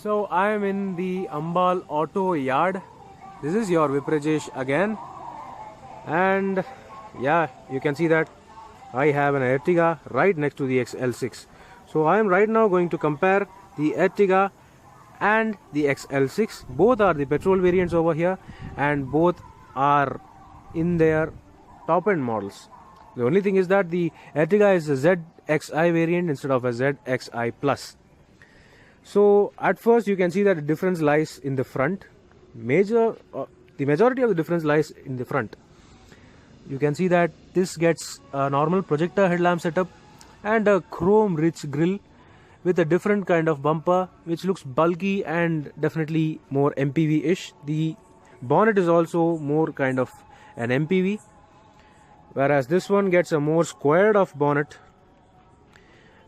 So I am in the Ambal auto yard. This is your VIPRAAJESH again, and yeah, you can see that I have an Ertiga right next to the XL6. So I am right now going to compare the Ertiga and the XL6. Both are the petrol variants over here, and both are in their top end models. The only thing is that the Ertiga is a ZXi variant instead of a ZXi Plus. So at first you can see that the difference lies in the front. The majority of the difference lies in the front. You can see that this gets a normal projector headlamp setup and a chrome rich grille with a different kind of bumper which looks bulky and definitely more MPV-ish. The bonnet is also more kind of an MPV, whereas this one gets a more squared off bonnet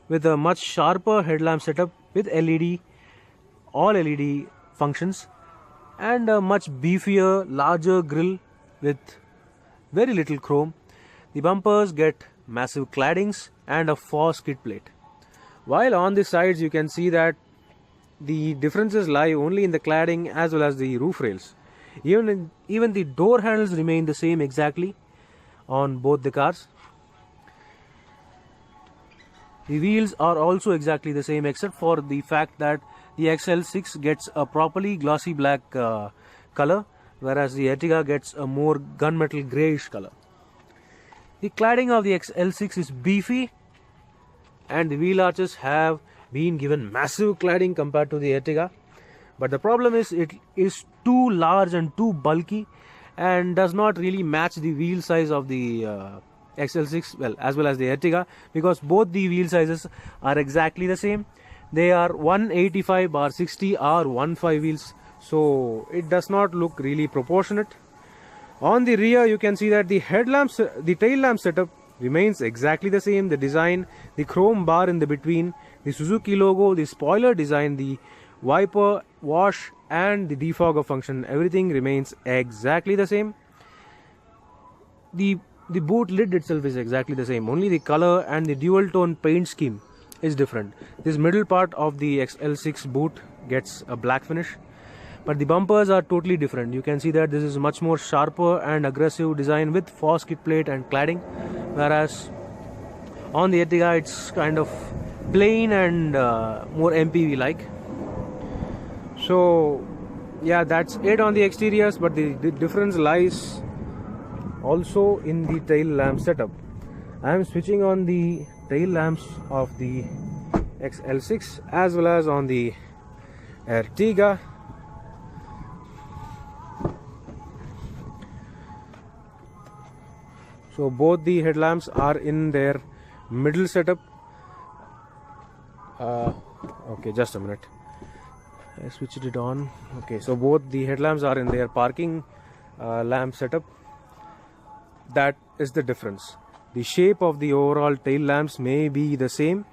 with a much sharper headlamp setup with LED, all LED functions, and a much beefier, larger grille with very little chrome. The bumpers get massive claddings and a 4 skid plate. While on the sides you can see that the differences lie only in the cladding as well as the roof rails. Even the door handles remain the same exactly on both the cars. The wheels are also exactly the same except for the fact that the XL6 gets a properly glossy black color, whereas the Ertiga gets a more gunmetal greyish color. The cladding of the XL6 is beefy, and the wheel arches have been given massive cladding compared to the Ertiga. But the problem is it is too large and too bulky and does not really match the wheel size of the XL6 as well as the Ertiga, because both the wheel sizes are exactly the same. They are 185/60 R15 wheels, so it does not look really proportionate. On the rear you can see that the tail lamp setup remains exactly the same. The design, the chrome bar in the between, the Suzuki logo, the spoiler design, the wiper, wash and the defogger function, everything remains exactly the same. The boot lid itself is exactly the same, only the color and the dual tone paint scheme is different. This middle part of the XL6 boot gets a black finish, but the bumpers are totally different. You can see that this is much more sharper and aggressive design with 4 skid plate and cladding, whereas on the Ertiga it's kind of plain and more MPV like. So yeah, that's it on the exteriors, but the difference lies also in the tail lamp setup. I am switching on the tail lamps of the XL6 as well as on the Ertiga. So both the headlamps are in their middle setup. Okay, just a minute. I switched it on. Okay, so both the headlamps are in their parking lamp setup. That is the difference. The shape of the overall tail lamps may be the same,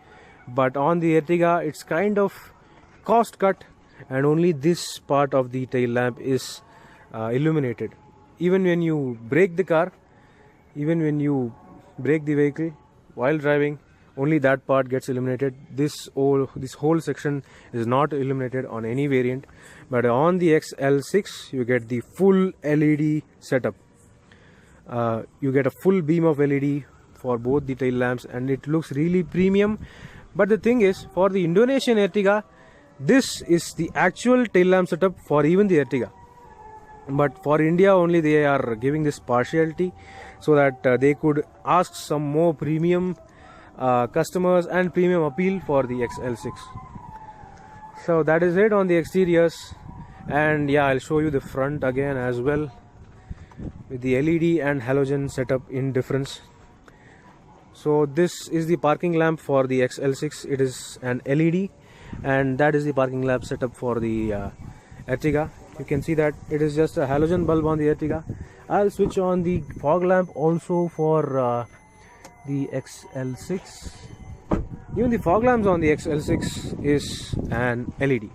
but on the Ertiga it's kind of cost cut and only this part of the tail lamp is illuminated. Even when you brake the car, even when you brake the vehicle while driving, only that part gets illuminated. This whole section is not illuminated on any variant, but on the XL6 you get the full LED setup. You get a full beam of LED for both the tail lamps and it looks really premium. But the thing is, for the Indonesian Ertiga, this is the actual tail lamp setup for even the Ertiga, but for India only they are giving this partiality so that they could ask some more premium customers and premium appeal for the XL6. So that is it on the exteriors, and yeah, I'll show you the front again as well with the LED and halogen setup in difference. So this is the parking lamp for the XL6. It is an LED, and that is the parking lamp setup for the Ertiga. You can see that it is just a halogen bulb on the Ertiga. I'll switch on the fog lamp also for the XL6. Even the fog lamps on the XL6 is an LED.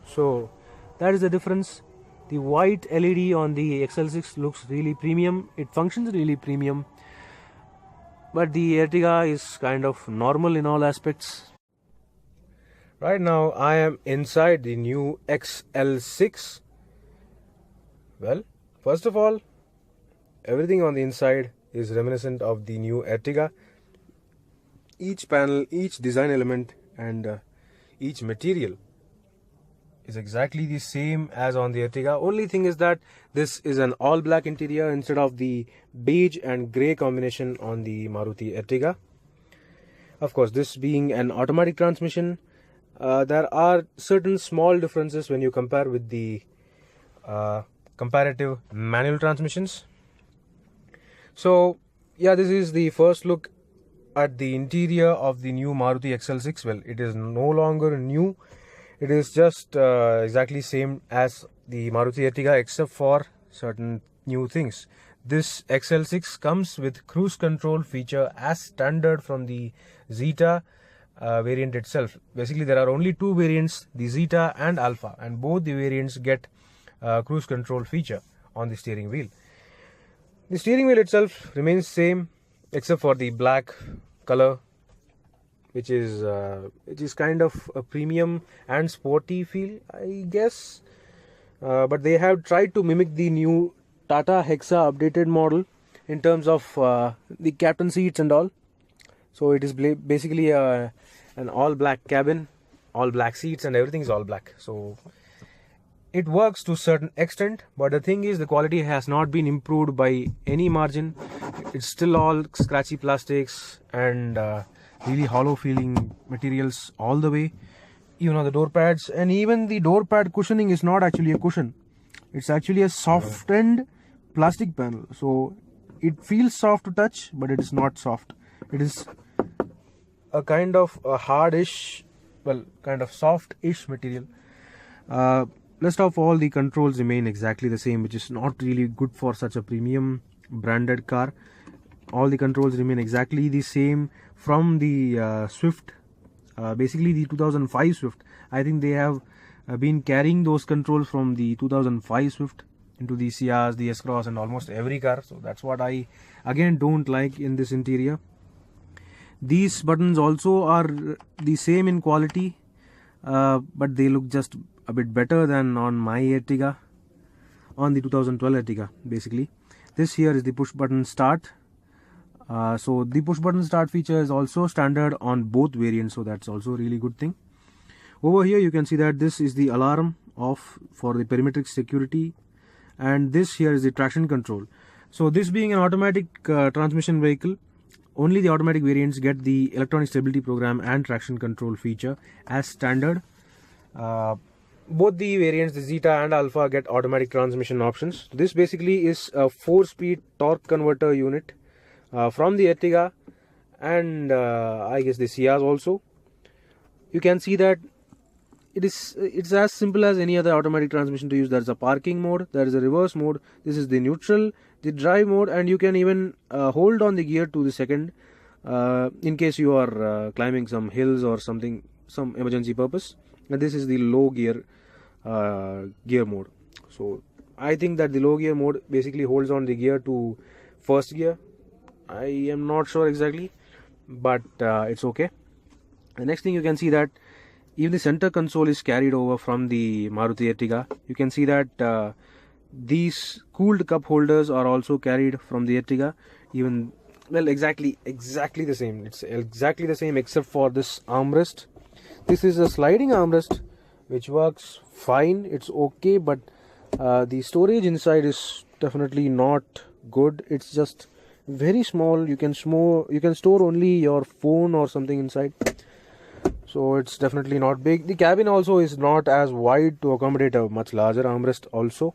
So that is the difference. The white LED on the XL6 looks really premium. It functions really premium. But the Ertiga is kind of normal in all aspects. Right now I am inside the new XL6. Well, first of all, everything on the inside is reminiscent of the new Ertiga. Each panel, each design element, and each material is exactly the same as on the Ertiga. Only thing is that this is an all black interior instead of the beige and grey combination on the Maruti Ertiga. Of course, this being an automatic transmission, there are certain small differences when you compare with the comparative manual transmissions. So yeah, this is the first look at the interior of the new Maruti XL6. Well, it is no longer new. It is just exactly same as the Maruti Ertiga except for certain new things. This XL6 comes with cruise control feature as standard from the Zeta variant itself. Basically, there are only two variants, the Zeta and Alpha, and both the variants get cruise control feature on the steering wheel. The steering wheel itself remains same except for the black color, which is kind of a premium and sporty feel, I guess. But they have tried to mimic the new Tata Hexa updated model in terms of the captain seats and all. So it is basically an all black cabin, all black seats, and everything is all black. So it works to a certain extent, but the thing is the quality has not been improved by any margin. It's still all scratchy plastics and really hollow feeling materials all the way. Even on the door pads, and even the door pad cushioning is not actually a cushion. It's actually a softened plastic panel. So it feels soft to touch, but it is not soft. It is a kind of a hardish, well, kind of soft-ish material. Rest of all the controls remain exactly the same, which is not really good for such a premium branded car. All the controls remain exactly the same from the Swift, basically the 2005 Swift. I think they have been carrying those controls from the 2005 Swift into the Ciaz, the S-Cross, and almost every car. So that's what I again don't like in this interior. These buttons also are the same in quality, but they look just a bit better than on my Ertiga, on the 2012 Ertiga basically. This here is the push button start. So the push button start feature is also standard on both variants, so that's also a really good thing. Over here you can see that this is the alarm off for the perimetric security, and this here is the traction control. So this being an automatic transmission vehicle, only the automatic variants get the electronic stability program and traction control feature as standard. Both the variants, the Zeta and Alpha, get automatic transmission options. This basically is a 4-speed torque converter unit from the Ertiga and I guess the Ciaz also. You can see that it's as simple as any other automatic transmission to use. There is a parking mode, there is a reverse mode, this is the neutral, the drive mode, and you can even hold on the gear to the second in case you are climbing some hills or something, some emergency purpose. And this is the low gear gear mode. So I think that the low gear mode basically holds on the gear to first gear. I am not sure exactly, but it's okay. The next thing you can see that even the center console is carried over from the Maruti Ertiga. You can see that these cooled cup holders are also carried from the Ertiga. Even, well, exactly the same. It's exactly the same except for this armrest. This is a sliding armrest which works fine. It's okay, but the storage inside is definitely not good. It's just very small. You can store only your phone or something inside. So it's definitely not big. The cabin also is not as wide to accommodate a much larger armrest also.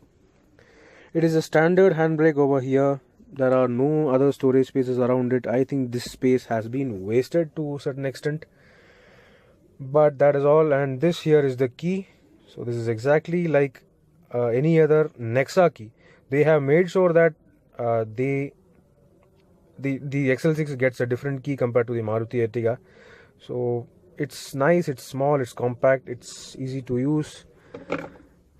It is a standard handbrake over here. There are no other storage spaces around it. I think this space has been wasted to a certain extent. But that is all, and this here is the key. So this is exactly like any other Nexa key. They have made sure that the XL6 gets a different key compared to the Maruti Ertiga. So it's nice, it's small, it's compact, it's easy to use.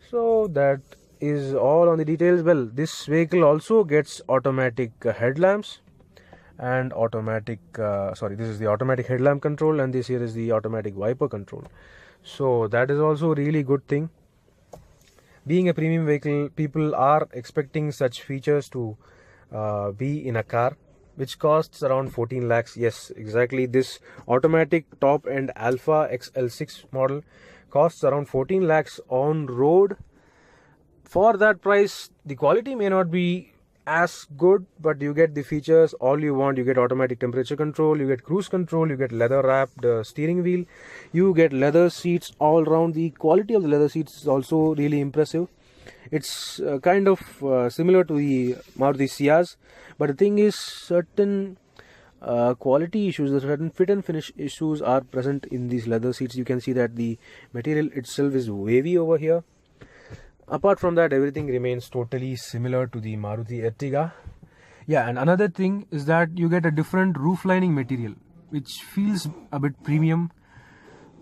So that is all on the details. Well, this vehicle also gets automatic headlamps and automatic this is the automatic headlamp control, and this here is the automatic wiper control. So that is also a really good thing. Being a premium vehicle, people are expecting such features to be in a car which costs around 14 lakhs. Yes, exactly. This automatic top end Alpha XL6 model costs around 14 lakhs on road. For that price, the quality may not be as good, but you get the features all you want. You get automatic temperature control, you get cruise control, you get leather wrapped steering wheel, you get leather seats all around. The quality of the leather seats is also really impressive. It's kind of similar to the Maruti Ciaz, but the thing is, certain quality issues, certain fit and finish issues are present in these leather seats. You can see that the material itself is wavy over here. Apart from that, everything remains totally similar to the Maruti Ertiga. Yeah, and another thing is that you get a different roof lining material, which feels a bit premium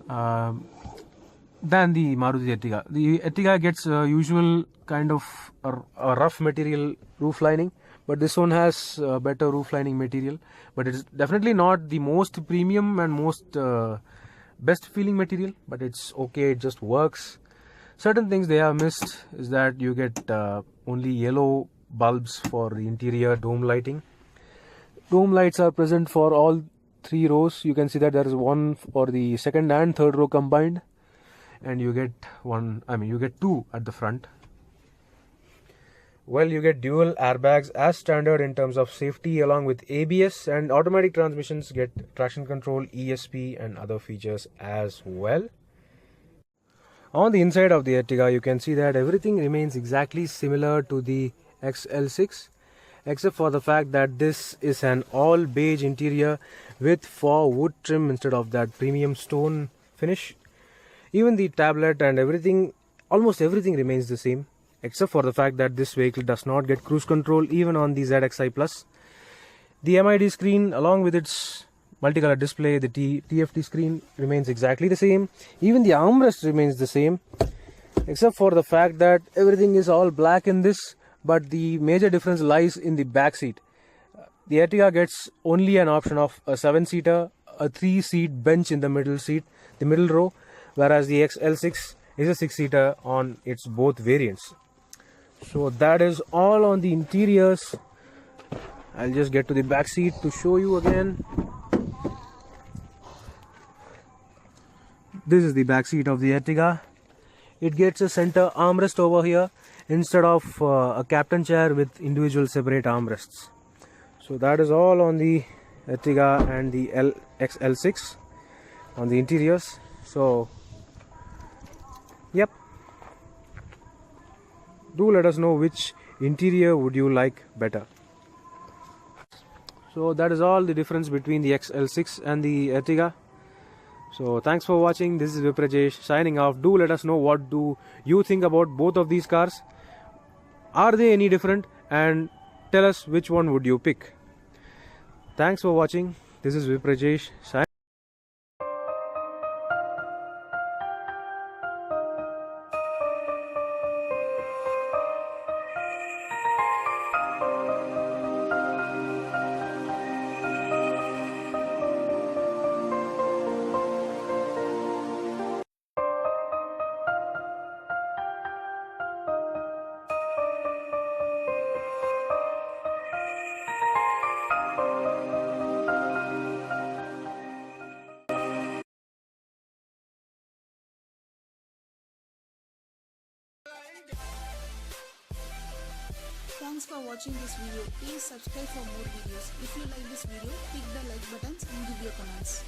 than the Maruti Ertiga. The Ertiga gets a usual kind of a rough material roof lining, but this one has better roof lining material. But it's definitely not the most premium and most best feeling material, but it's okay, it just works. Certain things they have missed is that you get only yellow bulbs for the interior dome lighting. Dome lights are present for all 3 rows. You can see that there is one for the second and third row combined, and you get you get 2 at the front. Well, you get dual airbags as standard in terms of safety, along with ABS, and automatic transmissions get traction control, ESP, and other features as well. On the inside of the Ertiga, you can see that everything remains exactly similar to the XL6, except for the fact that this is an all beige interior with faux wood trim instead of that premium stone finish. Even the tablet and everything, almost everything remains the same, except for the fact that this vehicle does not get cruise control even on the ZXi Plus. The MID screen, along with its multicolor display, the TFT screen remains exactly the same. Even the armrest remains the same, except for the fact that everything is all black in this, but the major difference lies in the back seat. The Ertiga gets only an option of a 7-seater, a 3-seat bench in the middle row, whereas the XL6 is a 6-seater on its both variants. So that is all on the interiors. I'll just get to the back seat to show you again. This is the back seat of the Ertiga. It gets a center armrest over here instead of a captain chair with individual separate armrests. So that is all on the Ertiga and the XL6 on the interiors. So yep, do let us know which interior would you like better. So that is all the difference between the XL6 and the Ertiga. So thanks for watching. This is VIPRAAJESH signing off. Do let us know what do you think about both of these cars. Are they any different? And tell us which one would you pick. Thanks for watching. This is VIPRAAJESH signing. Thanks for watching this video. Please subscribe for more videos. If you like this video, click the like buttons and give your comments.